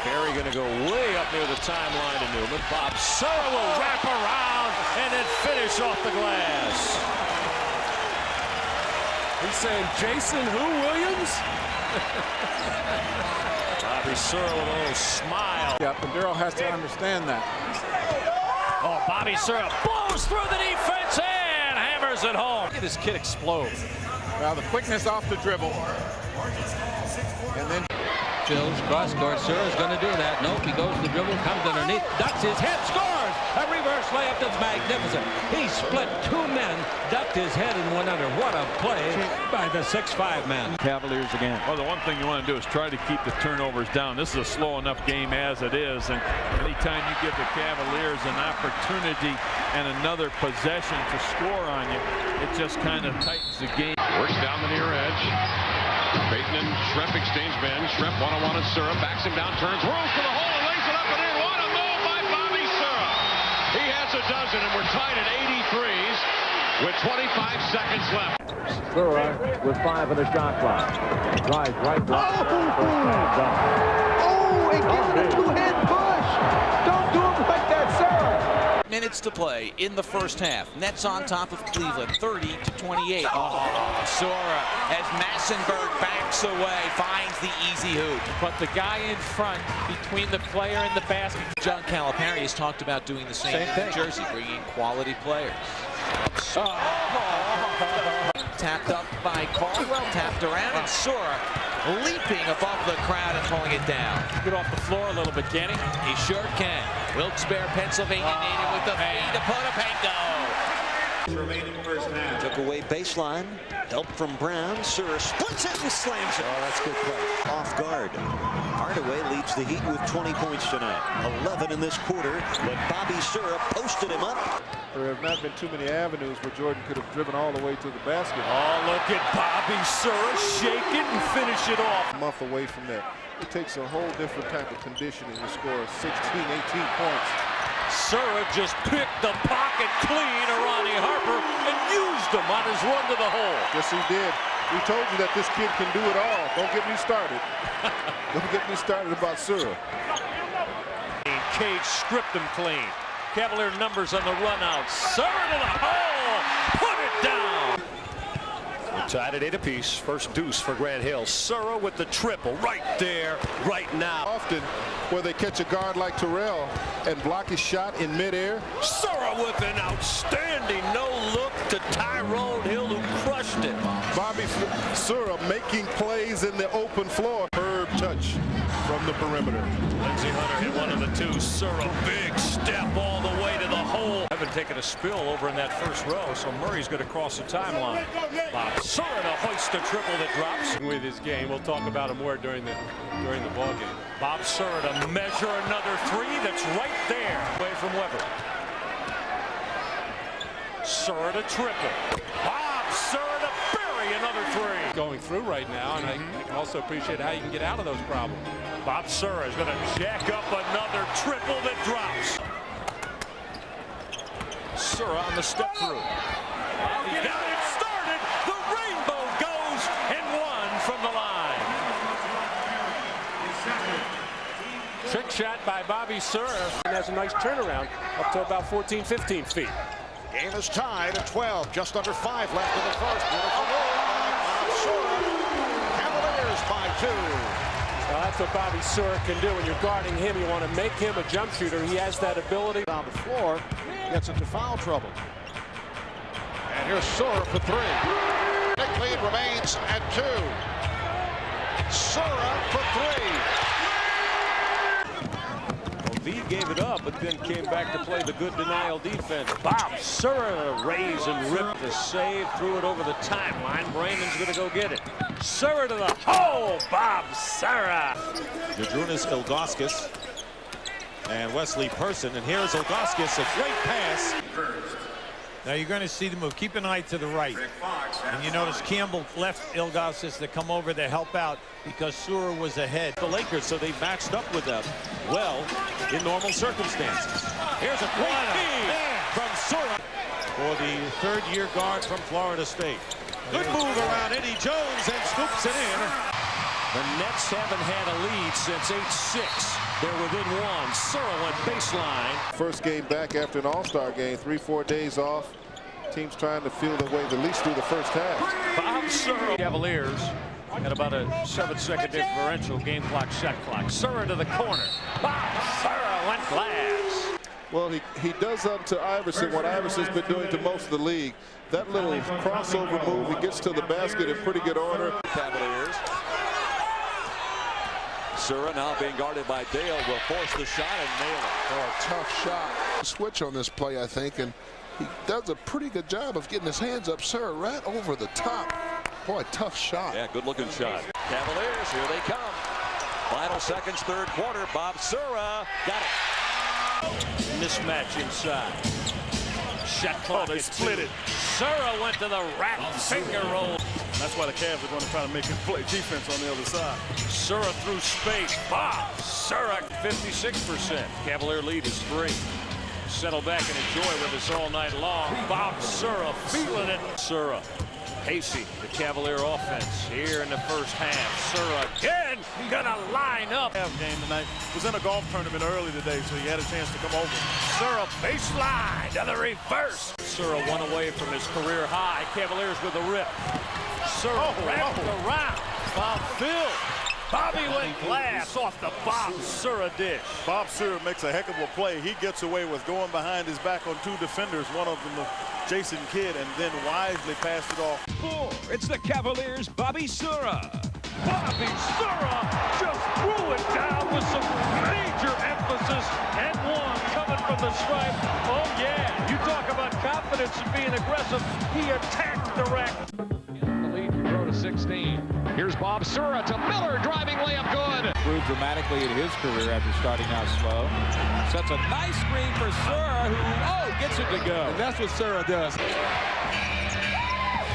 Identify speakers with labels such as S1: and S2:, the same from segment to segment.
S1: Perry going to go way up near the timeline to Newman. Bob Sura will wrap around and then finish off the glass.
S2: He's saying Jason who, Williams?
S1: Bobby Sura with a little smile.
S2: Yep, and Darryl has to understand that.
S1: Oh, Bobby Sura blows through the defense and hammers it home. Look at this kid explode.
S2: Well, the quickness off the dribble. And then
S3: Phil's cross court. Sura's going to do that. Nope, he goes to the dribble, comes underneath, ducks his head, scores! A reverse layup that's magnificent. He split two men, ducked his head and went under. What a play by the 6'5" man.
S4: Cavaliers again.
S5: Well, the one thing you want to do is try to keep the turnovers down. This is a slow enough game as it is, and anytime you give the Cavaliers an opportunity and another possession to score on you, it just kind of tightens the game.
S6: Works down the near edge. Payton and Schrempf exchange men. Schrempf one-on-one and Sura backs him down, turns, rolls to the hole, and lays it up and in. What a move by Bobby Sura! He has a dozen, and we're tied at 83s with 25 seconds left.
S7: Sura with 5 of the shot clock. Drives right block.
S8: Oh, it gives him a two-hand push. Don't do him like that, Sura.
S9: Minutes to play in the first half. Nets on top of Cleveland, 30-28. Oh, Sura, as Massenberg backs away, finds the easy hoop. But the guy in front, between the player and the basket. John Calipari has talked about doing the same thing in Jersey, bringing quality players. Tapped up by Caldwell, tapped around, and Sura leaping above the crowd and pulling it down.
S1: Get off the floor a little bit, can he?
S9: He sure can. Wilkes-Barre, Pennsylvania native with the feed to Potapenko.
S10: Remaining first half.
S11: Took away baseline. Help from Brown. Sura splits it and slams it. Oh, that's good play. Off guard. Hardaway leads the Heat with 20 points tonight. 11 in this quarter, but Bobby Sura posted him up.
S2: there have not been too many avenues where Jordan could have driven all the way to the basket.
S1: Oh, look at Bobby Sura shake it and finish it off.
S2: A month away from that. It takes a whole different type of conditioning to score 16, 18 points.
S1: Sura just picked the pocket clean of Ronnie Harper and used him on his run to the hole.
S2: Yes, he did. We told you that this kid can do it all. Don't get me started. Don't get me started about Sura.
S1: Cage stripped him clean. Cavalier numbers on the run out. Sura to the hole. Put it down. We're tied at 8 apiece. First deuce for Grant Hill. Sura with the triple right there, right now.
S2: Often where they catch a guard like Terrell and block his shot in midair.
S1: Sura with an outstanding no-look to Tyrone Hill, who crushed it.
S2: Bobby Sura making plays in the open floor. Herb touch from the perimeter.
S1: Lindsey Hunter hit one of the two. Sura, big step all the way to the hole. Haven't taken a spill over in that first row, so Murray's going to cross the timeline. Bob Sura to hoist a triple that drops.
S12: With his game, we'll talk about him more during the ball game.
S1: Bob Sura to measure another three that's right there, away from Weber. Sura to triple. Bob Sura to bury another three.
S12: Going through right now, and I can also appreciate how you can get out of those problems.
S1: Bob Sura is going to jack up another triple that drops. Sura on the step through. He got it started. The rainbow goes and one from the line.
S12: Trick shot by Bobby Sura. And has a nice turnaround up to about 14, 15 feet.
S13: Game is tied at 12. Just under 5 left in the first. Beautiful move by Bob Sura. Cavaliers by 2.
S12: Well, that's what Bobby Sura can do. When you're guarding him, you want to make him a jump shooter. He has that ability.
S13: On the floor, gets into foul trouble. And here's Sura for 3. Nick lead remains at 2. Sura for 3.
S1: V gave it up, but then came back to play the good denial defense. Bob Sura raise and rip the save, threw it over the timeline. Brandon's going to go get it. Sura to the hole. Bob Sura.
S14: Jadrunas Ilgauskas and Wesley Person, and here's Ilgauskas, a great pass.
S15: Now you're going to see the move. Keep an eye to the right. And you notice Campbell left Ilgauskas to come over to help out because Sura was ahead.
S14: The Lakers, so they matched up with them well in normal circumstances. Here's a great feed from Sura for the third-year guard from Florida State. Good move around Eddie Jones and scoops it in.
S1: The Nets haven't had a lead since 8-6. They're within one. Sura went baseline.
S2: First game back after an all-star game, 3-4 days off. Teams trying to feel their way at least through the first half.
S1: Bob Sura. Cavaliers at about a 7-second differential. Game clock, shot clock. Sura to the corner. Bob Sura went glass.
S2: Well, he does unto Iverson what Iverson's been doing to most of the league. That little crossover move, he gets to the basket in pretty good order.
S11: Cavaliers. Sura now being guarded by Dale will force the shot and nail it.
S13: Oh, a tough shot. Switch on this play, I think, and he does a pretty good job of getting his hands up. Sura right over the top. Boy, tough shot.
S11: Yeah, good looking shot. Cavaliers, here they come. Final seconds, third quarter. Bob Sura got it.
S1: Mismatch inside. Shot clock.
S14: They split it.
S1: Sura went to the rack. Finger roll.
S14: That's why the Cavs are going to try to make him play defense on the other side.
S1: Sura through space. Bob Sura, 56%. Cavalier lead is 3. Settle back and enjoy with us all night long. Bob Sura feeling it. Sura. Hasty, the Cavalier offense here in the first half. Sura again gonna line up.
S14: Game tonight was in a golf tournament early today, so he had a chance to come over.
S1: Sura baseline to the reverse. Sura one away from his career high. Cavaliers with a rip. Sura wrapped around. Bob Phil. Bobby went glass off the Bob Sura dish.
S14: Bob Sura makes a heck of a play. He gets away with going behind his back on 2 defenders, one of them Jason Kidd, and then wisely passed it off.
S4: It's the Cavaliers' Bobby Sura.
S1: Bobby Sura just threw it down with some major emphasis and one coming from the stripe. Oh yeah, you talk about confidence and being aggressive. He attacked the rack.
S4: The lead can grow to 16. Here's Bob Sura to Miller, driving layup good.
S15: Improved dramatically in his career after starting out slow. Sets a nice screen for Sura, who, gets it to go.
S13: And that's what Sura does.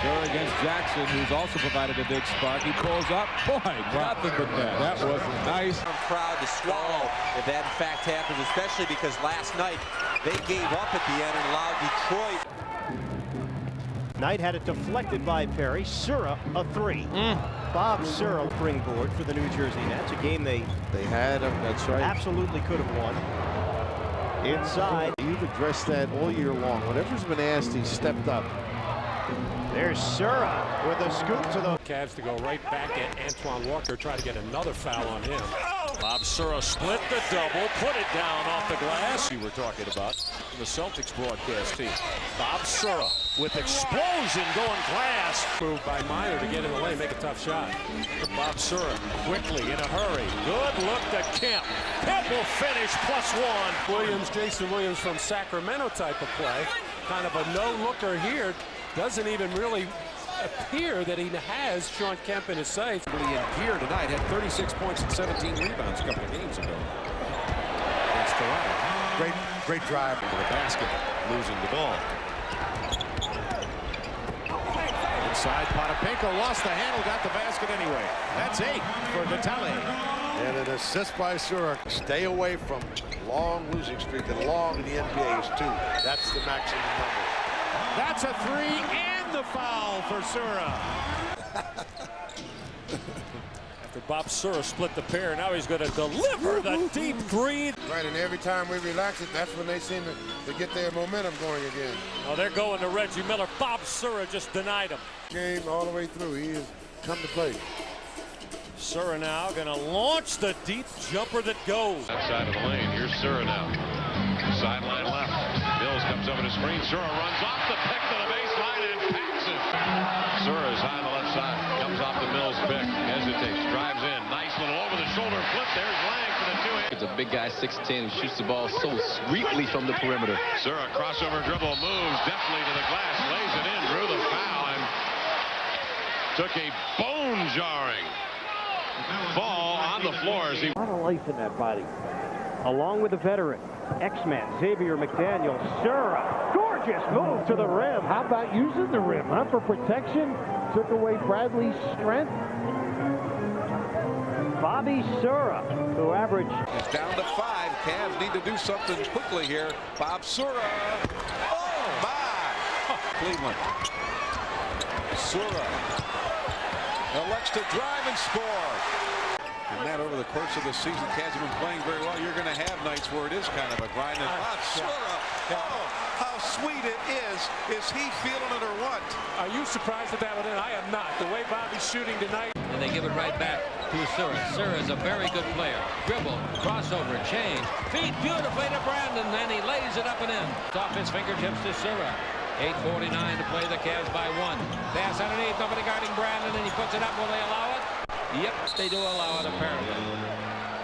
S15: Sura against Jackson, who's also provided a big spark. He pulls up. Boy, nothing but that. That was nice.
S10: I'm proud to swallow if that in fact happens, especially because last night they gave up at the end and allowed Detroit.
S16: Knight had it deflected by Perry. Sura a 3. Bob Sura springboard for the New Jersey Nets. A game they
S2: had him. That's right.
S16: Absolutely could have won. Inside.
S2: You've addressed that all year long. Whatever's been asked, he's stepped up.
S16: There's Sura with a scoop to the
S12: Cavs to go right back at Antoine Walker, try to get another foul on him.
S1: Bob Sura split the double, put it down off the glass. We were talking about the Celtics broadcast team. Bob Sura with explosion going glass.
S12: Move by Meyer to get in the lane, make a tough shot.
S1: Bob Sura quickly in a hurry. Good look to Kemp. Kemp will finish +1.
S12: Williams, Jason Williams from Sacramento type of play. Kind of a no-looker here. Doesn't even really appear that he has Sean Kemp in his sights.
S14: In gear tonight, had 36 points and 17 rebounds a couple of games ago. That's Toronto. Great drive into the basket, losing the ball. Inside, Potapenko lost the handle, got the basket anyway. That's 8 for Vitale.
S13: And an assist by Sura. Stay away from long losing streak. And long in the NBA is 2. That's the maximum number.
S14: That's a 3 and the foul for Sura.
S1: After Bob Sura split the pair, now he's going to deliver the deep 3.
S13: Right, and every time we relax it, that's when they seem to get their momentum going again.
S1: Oh, they're going to Reggie Miller. Bob Sura just denied him.
S13: Game all the way through. He has come to play.
S1: Sura now going to launch the deep jumper that goes.
S6: Outside of the lane, here's Sura now. Sideline left. Mills comes over the screen. Sura runs off the pick to the baseline and packs it. Sura is high on the left side. Comes off the Mills pick. Hesitates. Drives in. Nice little over-the-shoulder flip. There's Lang for the 2-8.
S17: It's a big guy, 6'10", who shoots the ball so sweetly from the perimeter.
S6: Sura crossover dribble. Moves deftly to the glass. Lays it in. Drew the foul and took a bone-jarring fall on the floor as he...
S16: A lot of life in that body. Along with the veteran, X-Man, Xavier McDaniel. Sura, gorgeous move to the rim.
S18: How about using the rim, huh, for protection? Took away Bradley's strength.
S16: Bobby Sura, who averaged...
S19: It's down to 5. Cavs need to do something quickly here. Bob Sura. Oh, my.
S11: Cleveland. Sura
S19: elects to drive and score. And that over the course of the season, Cavs have been playing very well. You're going to have nights where it is kind of a grind. And Sura, oh, how sweet it is. Is he feeling it or what?
S12: Are you surprised at that one? I am not. The way Bobby's shooting tonight.
S3: And they give it right back to Sura. Sura is a very good player. Dribble, crossover, change, feed beautifully to Brandon, and he lays it up and in. It's off his fingertips to Sura. 8:49 to play. The Cavs by 1. Pass underneath, nobody guarding Brandon, and he puts it up. Will they allow it? Yep, they do allow it, apparently.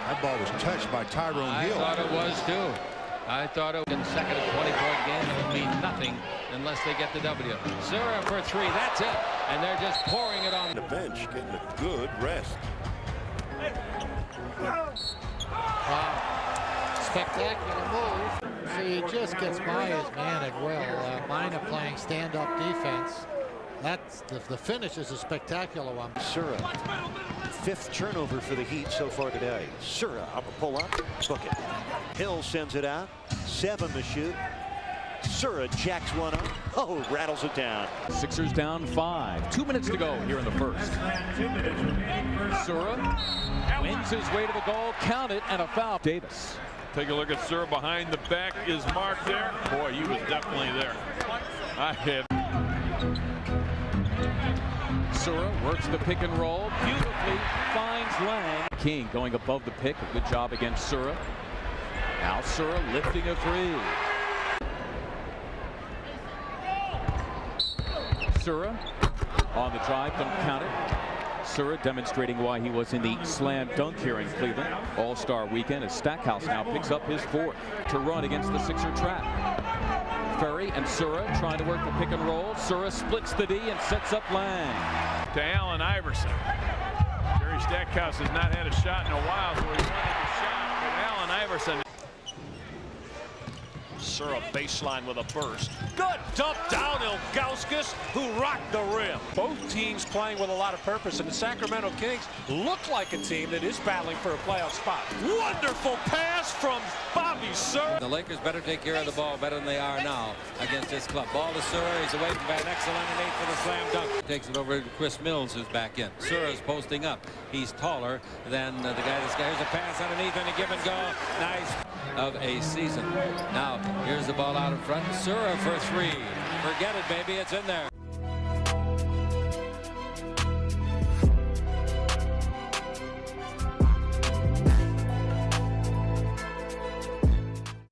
S14: That ball was touched by Tyrone Hill.
S3: I thought it was, too. I thought it was in second of 20-point game. It would mean nothing unless they get the W. Sura for 3. That's it. And they're just pouring it on
S11: the bench, getting a good rest.
S20: Wow. Spectacular move. See, he just gets by his man at will. Mina playing stand-up defense. That's the finish is a spectacular one.
S11: Sura, 5th turnover for the Heat so far today. Sura up a pull-up, book it. Hill sends it out, 7 to shoot. Sura jacks one up. Oh, rattles it down.
S21: Sixers down 5. 2 minutes to go here in the first. Sura wins his way to the goal. Count it, and a foul. Davis.
S5: Take a look at Sura behind the back. Is Mark there? Boy, he was definitely there. I hit.
S21: Sura works the pick and roll beautifully, finds Lang. King going above the pick. A good job against Sura. Now Sura lifting a 3. Sura on the drive, don't count it. Sura demonstrating why he was in the slam dunk here in Cleveland. All-Star weekend as Stackhouse now picks up his 4th to run against the Sixer trap. Ferry and Sura trying to work the pick and roll. Sura splits the D and sets up Lang.
S5: To Allen Iverson. Jerry Stackhouse has not had a shot in a while, so he wanted the shot. But Allen Iverson.
S1: Sura baseline with a burst. Good dump down Ilgauskas, who rocked the rim.
S12: Both teams playing with a lot of purpose, and the Sacramento Kings look like a team that is battling for a playoff spot.
S1: Wonderful pass from Bobby Sura.
S3: The Lakers better take care of the ball better than they are now against this club. Ball to Sura. He's away from Van Exel underneath for the slam dunk. Takes it over to Chris Mills, who's back in. Sura's posting up. He's taller than the guy. Here's a pass underneath and a give and go. Nice of a season. Now, here's the ball out in front. Sura for 3. Forget it, baby. It's in there.